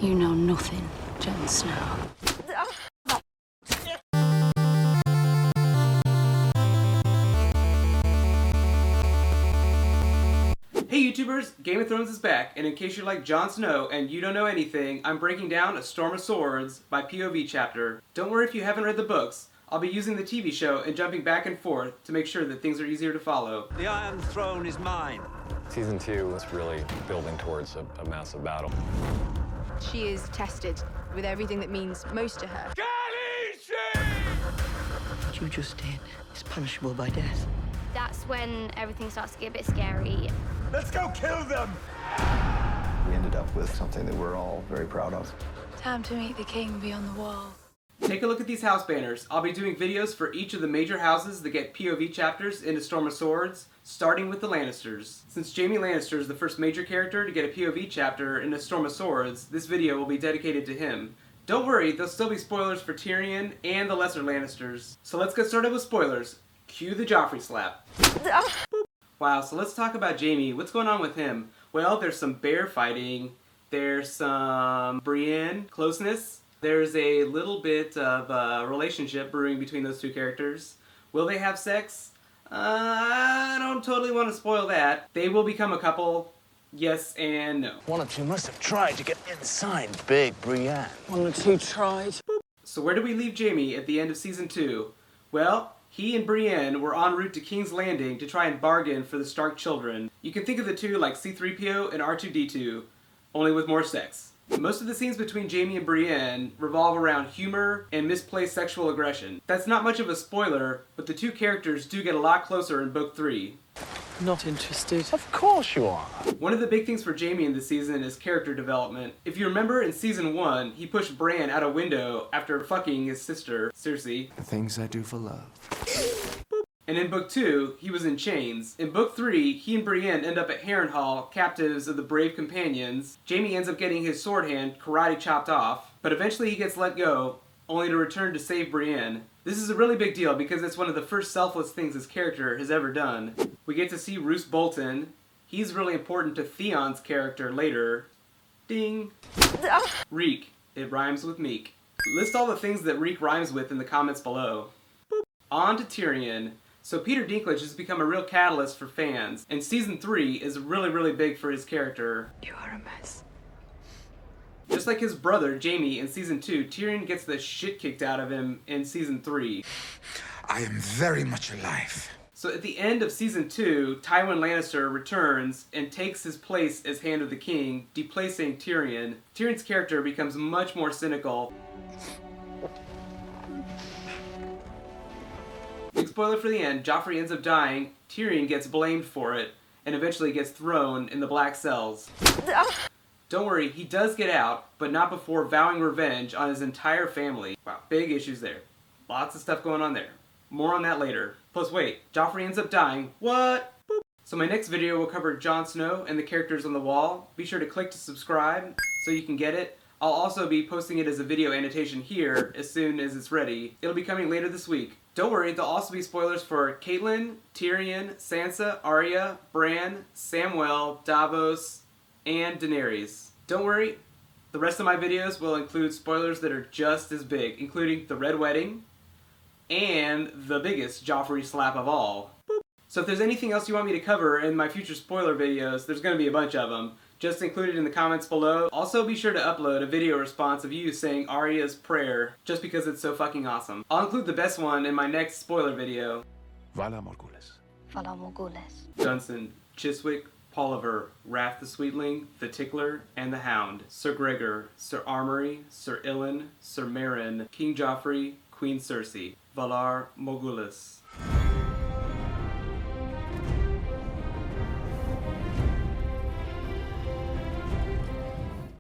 You know nothing, Jon Snow. Hey YouTubers, Game of Thrones is back, and in case you're like Jon Snow and you don't know anything, I'm breaking down A Storm of Swords by POV chapter. Don't worry if you haven't read the books. I'll be using the TV show and jumping back and forth to make sure that things are easier to follow. The Iron Throne is mine. Season 2 was really building towards a massive battle. She is tested with everything that means most to her. What you just did is punishable by death. That's when everything starts to get a bit scary. Let's go kill them! We ended up with something that we're all very proud of. Time to meet the king beyond the wall. Take a look at these house banners. I'll be doing videos for each of the major houses that get POV chapters in A Storm of Swords, starting with the Lannisters. Since Jaime Lannister is the first major character to get a POV chapter in A Storm of Swords, this video will be dedicated to him. Don't worry, there'll still be spoilers for Tyrion and the lesser Lannisters. So let's get started with spoilers. Cue the Joffrey slap. Wow, so let's talk about Jaime. What's going on with him? Well, there's some bear fighting. There's some Brienne closeness. There's a little bit of a relationship brewing between those two characters. Will they have sex? I don't totally want to spoil that. They will become a couple. Yes and no. One or two must have tried to get inside Big Brienne. One or two tried. So where do we leave Jaime at the end of Season 2? Well, he and Brienne were en route to King's Landing to try and bargain for the Stark children. You can think of the two like C-3PO and R2-D2, only with more sex. Most of the scenes between Jaime and Brienne revolve around humor and misplaced sexual aggression. That's not much of a spoiler, but the two characters do get a lot closer in Book 3. Not interested. Of course you are. One of the big things for Jaime in this season is character development. If you remember in Season 1, he pushed Bran out a window after fucking his sister, Cersei. The things I do for love. And in Book 2, he was in chains. In Book 3, he and Brienne end up at Harrenhal, captives of the brave companions. Jaime ends up getting his sword hand karate chopped off, but eventually he gets let go, only to return to save Brienne. This is a really big deal because it's one of the first selfless things his character has ever done. We get to see Roose Bolton. He's really important to Theon's character later. Ding! Reek. It rhymes with meek. List all the things that Reek rhymes with in the comments below. On to Tyrion. So Peter Dinklage has become a real catalyst for fans, and Season 3 is really big for his character. You are a mess. Just like his brother, Jaime, in Season 2, Tyrion gets the shit kicked out of him in Season 3. I am very much alive. So at the end of Season 2, Tywin Lannister returns and takes his place as Hand of the King, deplacing Tyrion. Tyrion's character becomes much more cynical. Big spoiler for the end, Joffrey ends up dying, Tyrion gets blamed for it, and eventually gets thrown in the Black Cells. Don't worry, he does get out, but not before vowing revenge on his entire family. Wow, big issues there. Lots of stuff going on there. More on that later. Plus wait, Joffrey ends up dying. What? Boop. So my next video will cover Jon Snow and the characters on the wall. Be sure to click to subscribe so you can get it. I'll also be posting it as a video annotation here as soon as it's ready. It'll be coming later this week. Don't worry, there'll also be spoilers for Catelyn, Tyrion, Sansa, Arya, Bran, Samwell, Davos, and Daenerys. Don't worry, the rest of my videos will include spoilers that are just as big, including the Red Wedding and the biggest Joffrey slap of all. Boop. So if there's anything else you want me to cover in my future spoiler videos, there's going to be a bunch of them. Just include it in the comments below. Also be sure to upload a video response of you saying Arya's prayer, just because it's so fucking awesome. I'll include the best one in my next spoiler video. Valar Morghulis. Valar Dohaeris. Dunstan, Chiswick, Polliver, Wrath the Sweetling, the Tickler, and the Hound, Sir Gregor, Sir Armory, Sir Ilyn, Sir Meryn, King Joffrey, Queen Cersei, Valar Morghulis.